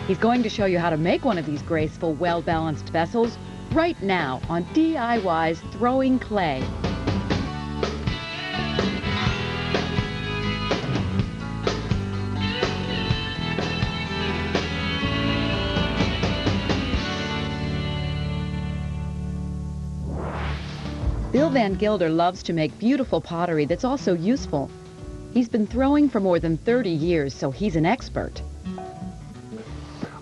He's going to show you how to make one of these graceful, well-balanced vessels right now on DIY's Throwing Clay. Bill Van Gilder loves to make beautiful pottery that's also useful. He's been throwing for more than 30 years, so he's an expert.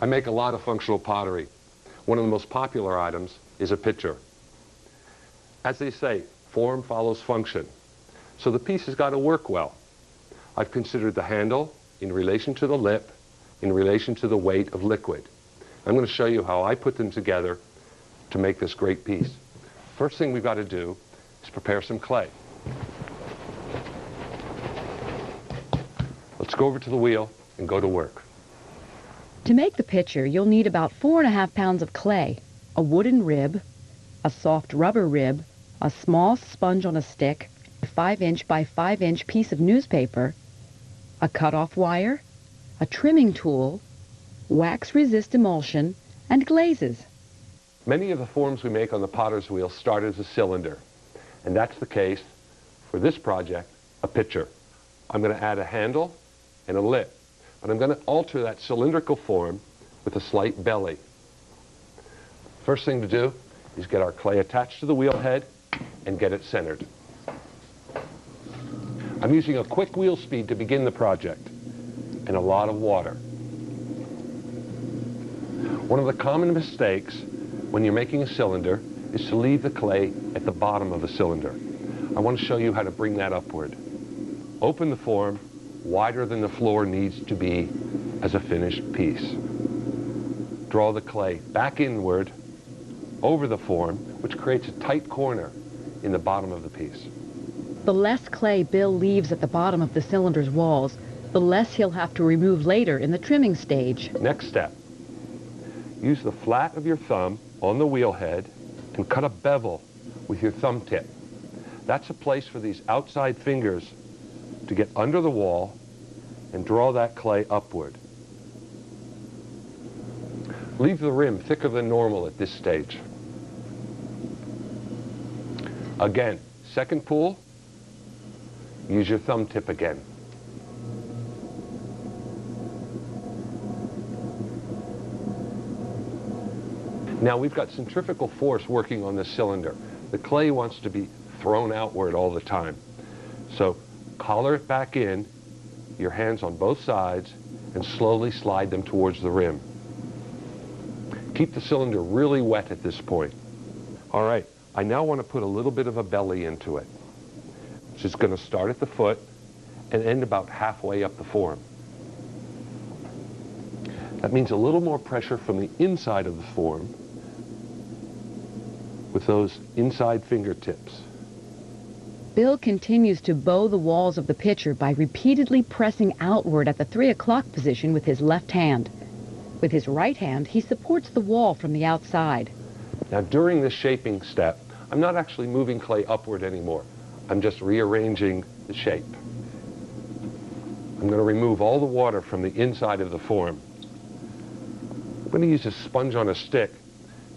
I make a lot of functional pottery. One of the most popular items is a pitcher. As they say, form follows function. So the piece has got to work well. I've considered the handle in relation to the lip, in relation to the weight of liquid. I'm going to show you how I put them together to make this great piece. First thing we've got to do is prepare some clay. Let's go over to the wheel and go to work. To make the pitcher, you'll need about 4.5 pounds of clay, a wooden rib, a soft rubber rib, a small sponge on a stick, a 5-inch by 5-inch piece of newspaper, a cutoff wire, a trimming tool, wax-resist emulsion, and glazes. Many of the forms we make on the potter's wheel start as a cylinder, and that's the case for this project, a pitcher. I'm going to add a handle and a lip, but I'm going to alter that cylindrical form with a slight belly. First thing to do is get our clay attached to the wheel head and get it centered. I'm using a quick wheel speed to begin the project and a lot of water. One of the common mistakes when you're making a cylinder is to leave the clay at the bottom of the cylinder. I want to show you how to bring that upward. Open the form wider than the floor needs to be as a finished piece. Draw the clay back inward over the form, which creates a tight corner in the bottom of the piece. The less clay Bill leaves at the bottom of the cylinder's walls, the less he'll have to remove later in the trimming stage. Next step. Use the flat of your thumb on the wheel head and cut a bevel with your thumb tip. That's a place for these outside fingers to get under the wall and draw that clay upward. Leave the rim thicker than normal at this stage. Again, second pull, use your thumb tip again. Now we've got centrifugal force working on this cylinder. The clay wants to be thrown outward all the time. So collar it back in, your hands on both sides, and slowly slide them towards the rim. Keep the cylinder really wet at this point. All right, I now want to put a little bit of a belly into it. It's just going to start at the foot and end about halfway up the form. That means a little more pressure from the inside of the form with those inside fingertips. Bill continues to bow the walls of the pitcher by repeatedly pressing outward at the 3 o'clock position with his left hand. With his right hand, he supports the wall from the outside. Now during this shaping step, I'm not actually moving clay upward anymore. I'm just rearranging the shape. I'm going to remove all the water from the inside of the form. I'm going to use a sponge on a stick.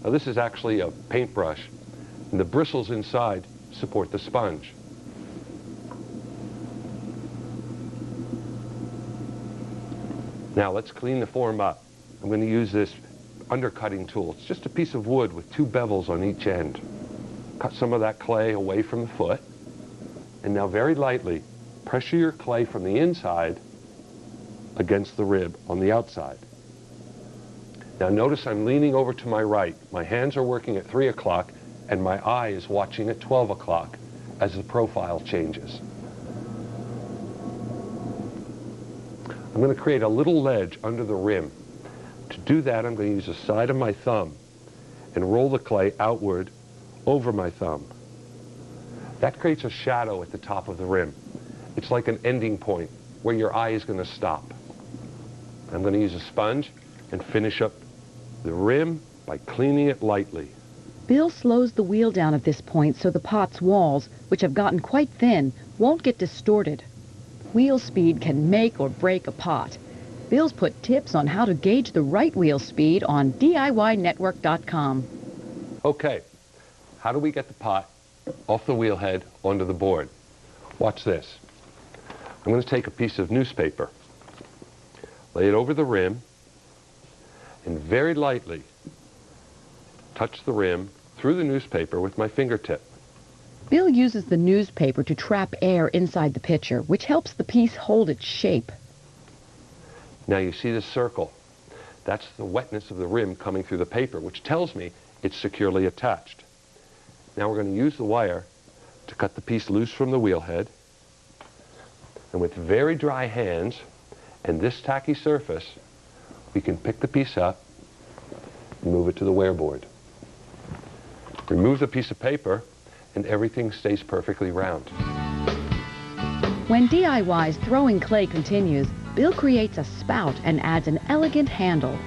Now this is actually a paintbrush, and the bristles inside support the sponge. Now let's clean the form up. I'm going to use this undercutting tool. It's just a piece of wood with 2 bevels on each end. Cut some of that clay away from the foot, and now very lightly pressure your clay from the inside against the rib on the outside. Now notice I'm leaning over to my right. My hands are working at 3 o'clock and my eye is watching at 12 o'clock as the profile changes. I'm going to create a little ledge under the rim. To do that, I'm going to use the side of my thumb and roll the clay outward over my thumb. That creates a shadow at the top of the rim. It's like an ending point where your eye is going to stop. I'm going to use a sponge and finish up the rim by cleaning it lightly. Bill slows the wheel down at this point so the pot's walls, which have gotten quite thin, won't get distorted. Wheel speed can make or break a pot. Bill's put tips on how to gauge the right wheel speed on DIYnetwork.com. Okay, how do we get the pot off the wheel head onto the board? Watch this. I'm going to take a piece of newspaper, lay it over the rim, and very lightly touch the rim through the newspaper with my fingertip. Bill uses the newspaper to trap air inside the pitcher, which helps the piece hold its shape. Now you see this circle. That's the wetness of the rim coming through the paper, which tells me it's securely attached. Now we're going to use the wire to cut the piece loose from the wheel head. And with very dry hands and this tacky surface, we can pick the piece up and move it to the wear board. Remove the piece of paper and everything stays perfectly round. When DIY's throwing clay continues, Bill creates a spout and adds an elegant handle.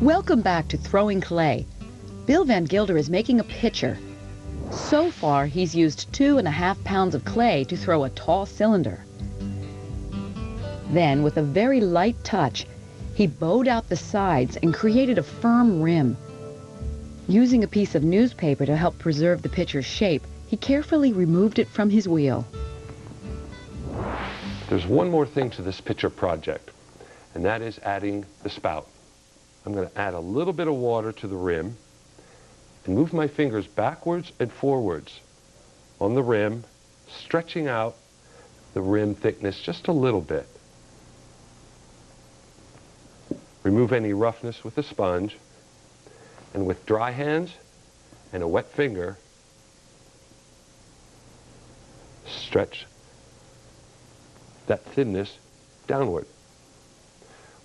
Welcome back to Throwing Clay. Bill Van Gilder is making a pitcher. So far, he's used 2.5 pounds of clay to throw a tall cylinder. Then, with a very light touch, he bowed out the sides and created a firm rim. Using a piece of newspaper to help preserve the pitcher's shape, he carefully removed it from his wheel. There's one more thing to this pitcher project, and that is adding the spout. I'm going to add a little bit of water to the rim and move my fingers backwards and forwards on the rim, stretching out the rim thickness just a little bit. Remove any roughness with a sponge, and with dry hands and a wet finger, stretch that thinness downward.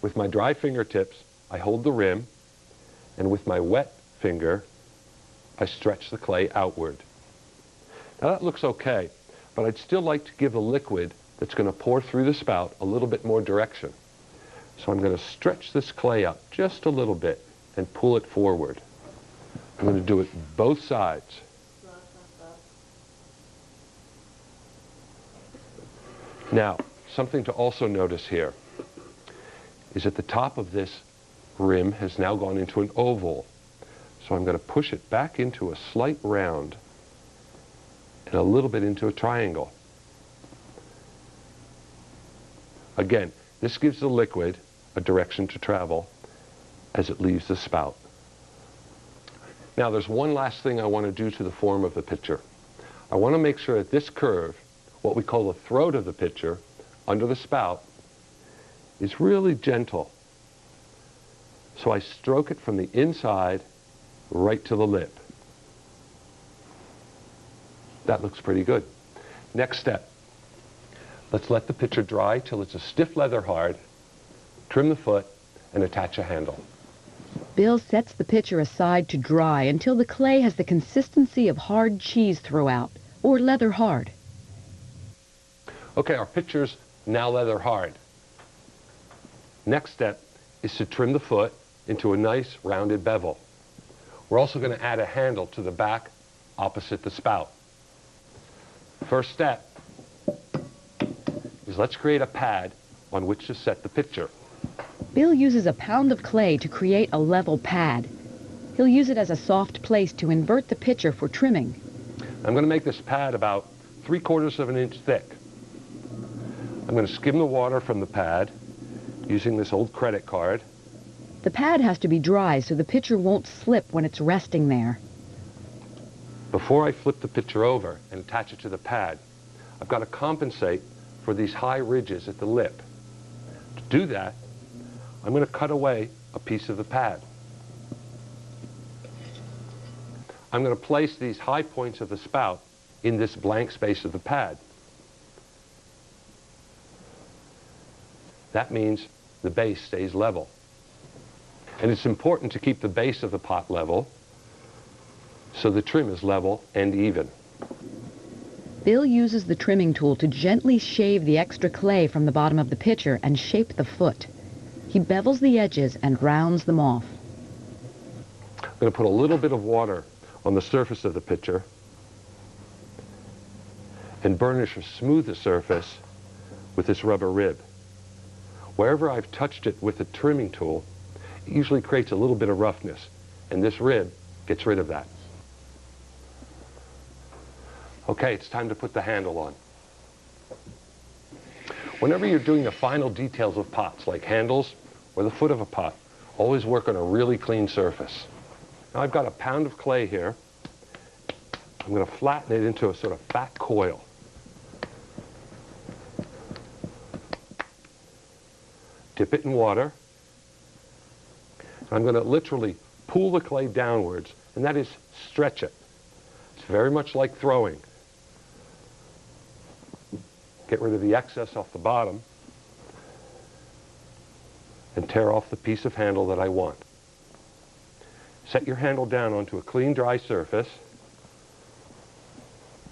With my dry fingertips, I hold the rim, and with my wet finger, I stretch the clay outward. Now that looks okay, but I'd still like to give the liquid that's going to pour through the spout a little bit more direction. So I'm going to stretch this clay up just a little bit and pull it forward. I'm going to do it both sides. Now, something to also notice here is that the top of this rim has now gone into an oval. So I'm going to push it back into a slight round and a little bit into a triangle. Again, this gives the liquid a direction to travel as it leaves the spout. Now there's one last thing I want to do to the form of the pitcher. I want to make sure that this curve, what we call the throat of the pitcher, under the spout, is really gentle. So I stroke it from the inside right to the lip. That looks pretty good. Next step. Let's let the pitcher dry till it's a stiff leather hard, trim the foot, and attach a handle. Bill sets the pitcher aside to dry until the clay has the consistency of hard cheese throughout, or leather hard. Okay, our pitcher's now leather hard. Next step is to trim the foot into a nice rounded bevel. We're also going to add a handle to the back opposite the spout. First step is let's create a pad on which to set the pitcher. Bill uses a pound of clay to create a level pad. He'll use it as a soft place to invert the pitcher for trimming. I'm going to make this pad about 3/4 of an inch thick. I'm going to skim the water from the pad using this old credit card. The pad has to be dry so the pitcher won't slip when it's resting there. Before I flip the pitcher over and attach it to the pad, I've got to compensate for these high ridges at the lip. To do that, I'm going to cut away a piece of the pad. I'm going to place these high points of the spout in this blank space of the pad. That means the base stays level. And it's important to keep the base of the pot level so the trim is level and even. Bill uses the trimming tool to gently shave the extra clay from the bottom of the pitcher and shape the foot. He bevels the edges and rounds them off. I'm going to put a little bit of water on the surface of the pitcher and burnish or smooth the surface with this rubber rib. Wherever I've touched it with a trimming tool, it usually creates a little bit of roughness, and this rib gets rid of that. Okay, it's time to put the handle on. Whenever you're doing the final details of pots, like handles or the foot of a pot, always work on a really clean surface. Now I've got a pound of clay here. I'm going to flatten it into a sort of fat coil. Dip it in water. I'm going to literally pull the clay downwards, and that is stretch it. It's very much like throwing. Get rid of the excess off the bottom and tear off the piece of handle that I want. Set your handle down onto a clean, dry surface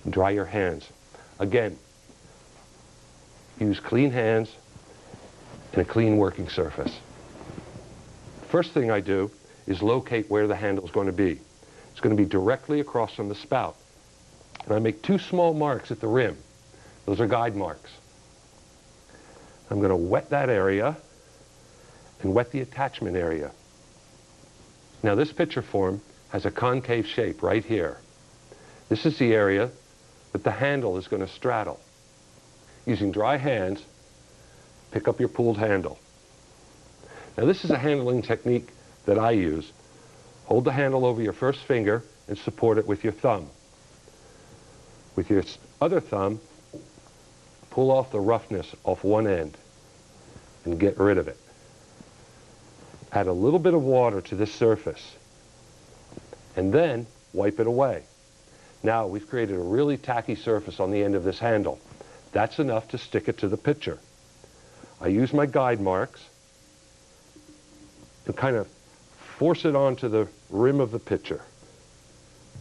and dry your hands. Again, use clean hands and a clean working surface. First thing I do is locate where the handle is going to be. It's going to be directly across from the spout. And I make 2 small marks at the rim. Those are guide marks. I'm going to wet that area and wet the attachment area. Now this pitcher form has a concave shape right here. This is the area that the handle is going to straddle. Using dry hands, pick up your pooled handle. Now this is a handling technique that I use. Hold the handle over your first finger and support it with your thumb. With your other thumb, pull off the roughness off one end and get rid of it. Add a little bit of water to this surface and then wipe it away. Now we've created a really tacky surface on the end of this handle. That's enough to stick it to the pitcher. I use my guide marks and kind of force it onto the rim of the pitcher.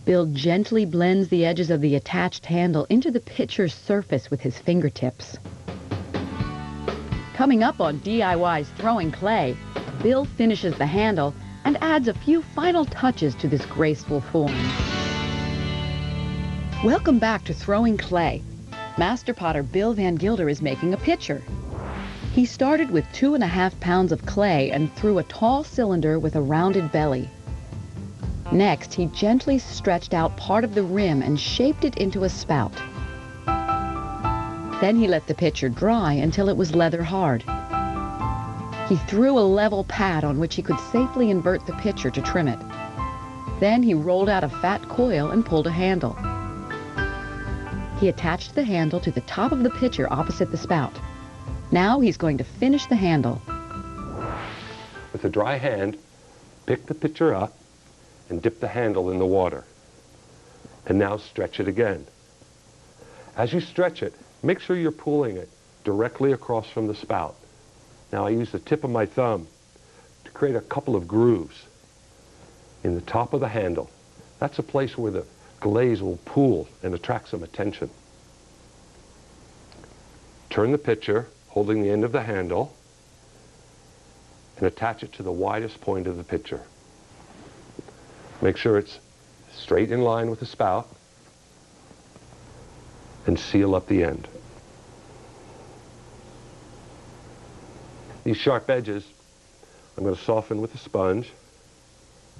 Bill gently blends the edges of the attached handle into the pitcher's surface with his fingertips. Coming up on DIY's Throwing Clay, Bill finishes the handle and adds a few final touches to this graceful form. Welcome back to Throwing Clay. Master potter Bill Van Gilder is making a pitcher. He started with 2.5 pounds of clay and threw a tall cylinder with a rounded belly. Next, he gently stretched out part of the rim and shaped it into a spout. Then he let the pitcher dry until it was leather hard. He threw a level pad on which he could safely invert the pitcher to trim it. Then he rolled out a fat coil and pulled a handle. He attached the handle to the top of the pitcher opposite the spout. Now he's going to finish the handle. With a dry hand, pick the pitcher up and dip the handle in the water. And now stretch it again. As you stretch it, make sure you're pulling it directly across from the spout. Now I use the tip of my thumb to create a couple of grooves in the top of the handle. That's a place where the glaze will pool and attract some attention. Turn the pitcher, holding the end of the handle, and attach it to the widest point of the pitcher. Make sure it's straight in line with the spout and seal up the end. These sharp edges I'm going to soften with a sponge.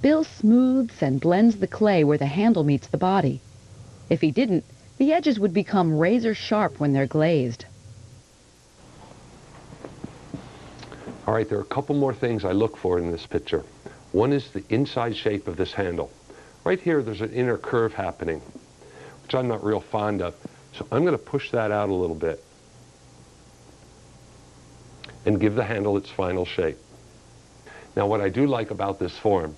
Bill smooths and blends the clay where the handle meets the body. If he didn't, the edges would become razor sharp when they're glazed. All right, there are a couple more things I look for in this pitcher. One is the inside shape of this handle. Right here, there's an inner curve happening, which I'm not real fond of. So I'm going to push that out a little bit and give the handle its final shape. Now, what I do like about this form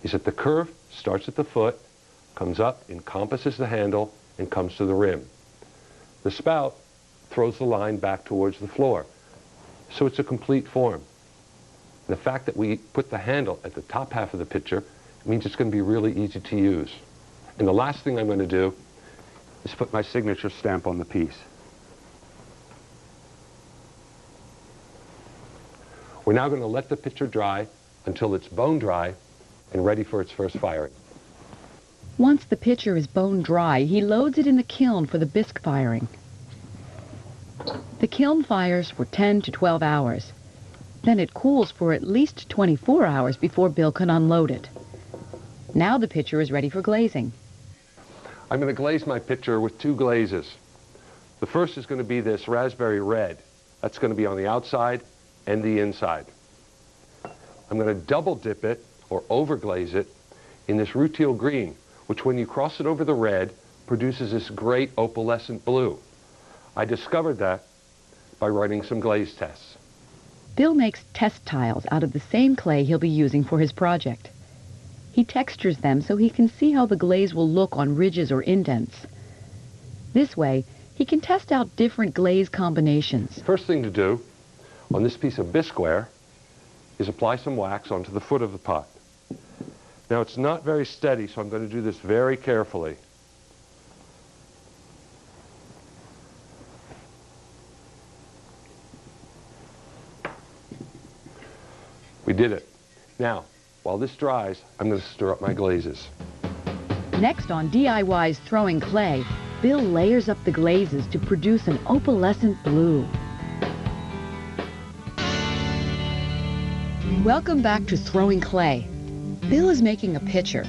is that the curve starts at the foot, comes up, encompasses the handle, and comes to the rim. The spout throws the line back towards the floor. So it's a complete form. The fact that we put the handle at the top half of the pitcher means it's going to be really easy to use. And the last thing I'm going to do is put my signature stamp on the piece. We're now going to let the pitcher dry until it's bone dry and ready for its first firing. Once the pitcher is bone dry, he loads it in the kiln for the bisque firing. The kiln fires for 10 to 12 hours. Then it cools for at least 24 hours before Bill can unload it. Now the pitcher is ready for glazing. I'm going to glaze my pitcher with two glazes. The first is going to be this raspberry red. That's going to be on the outside and the inside. I'm going to double dip it, or overglaze it, in this rutile green, which when you cross it over the red, produces this great opalescent blue. I discovered that by running some glaze tests. Bill makes test tiles out of the same clay he'll be using for his project. He textures them so he can see how the glaze will look on ridges or indents. This way, he can test out different glaze combinations. First thing to do on this piece of bisqueware is apply some wax onto the foot of the pot. Now it's not very steady, so I'm going to do this very carefully. We did it. Now, while this dries, I'm going to stir up my glazes. Next on DIY's Throwing Clay, Bill layers up the glazes to produce an opalescent blue. Welcome back to Throwing Clay. Bill is making a pitcher.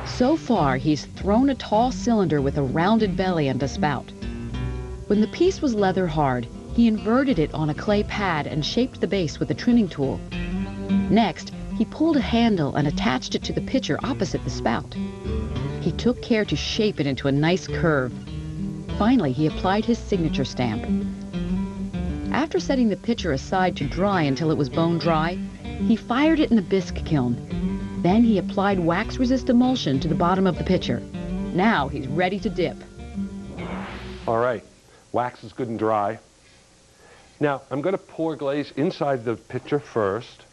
So far, he's thrown a tall cylinder with a rounded belly and a spout. When the piece was leather hard, he inverted it on a clay pad and shaped the base with a trimming tool. Next, he pulled a handle and attached it to the pitcher opposite the spout. He took care to shape it into a nice curve. Finally, he applied his signature stamp. After setting the pitcher aside to dry until it was bone dry, he fired it in the bisque kiln. Then he applied wax-resist emulsion to the bottom of the pitcher. Now he's ready to dip. All right, wax is good and dry. Now, I'm going to pour glaze inside the pitcher first.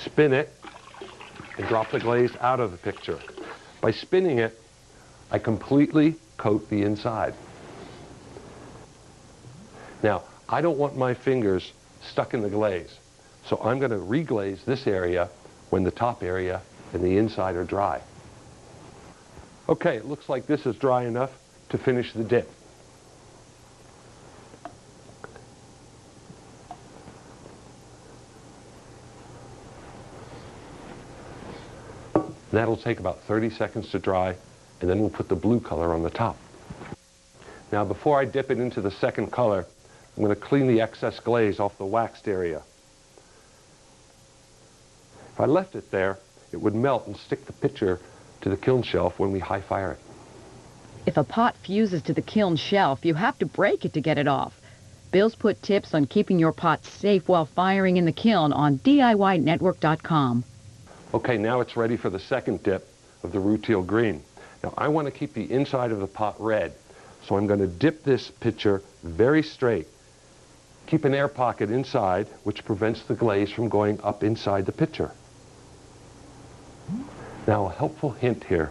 Spin it and drop the glaze out of the pitcher. By spinning it, I completely coat the inside. Now, I don't want my fingers stuck in the glaze, so I'm going to reglaze this area when the top area and the inside are dry. Okay, it looks like this is dry enough to finish the dip. That'll take about 30 seconds to dry, and then we'll put the blue color on the top. Now, before I dip it into the second color, I'm going to clean the excess glaze off the waxed area. If I left it there, it would melt and stick the pitcher to the kiln shelf when we high fire it. If a pot fuses to the kiln shelf, you have to break it to get it off. Bill's put tips on keeping your pot safe while firing in the kiln on DIYnetwork.com. Okay, now it's ready for the second dip of the rutile green. Now, I want to keep the inside of the pot red, so I'm going to dip this pitcher very straight. Keep an air pocket inside, which prevents the glaze from going up inside the pitcher. Now, a helpful hint here.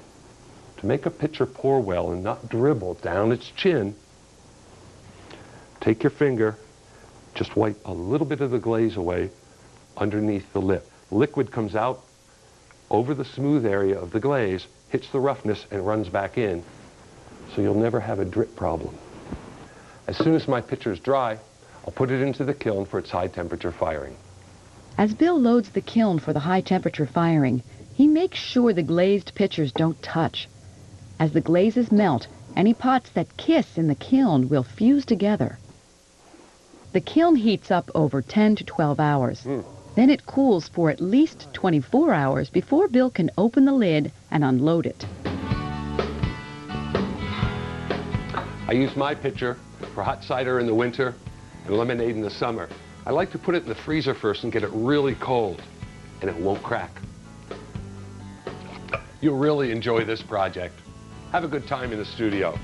To make a pitcher pour well and not dribble down its chin, take your finger, just wipe a little bit of the glaze away underneath the lip. Liquid comes out over the smooth area of the glaze, hits the roughness, and runs back in, so you'll never have a drip problem. As soon as my pitcher is dry, I'll put it into the kiln for its high temperature firing. As Bill loads the kiln for the high temperature firing, he makes sure the glazed pitchers don't touch. As the glazes melt, any pots that kiss in the kiln will fuse together. The kiln heats up over 10 to 12 hours. Then it cools for at least 24 hours before Bill can open the lid and unload it. I use my pitcher for hot cider in the winter and lemonade in the summer. I like to put it in the freezer first and get it really cold, and it won't crack. You'll really enjoy this project. Have a good time in the studio.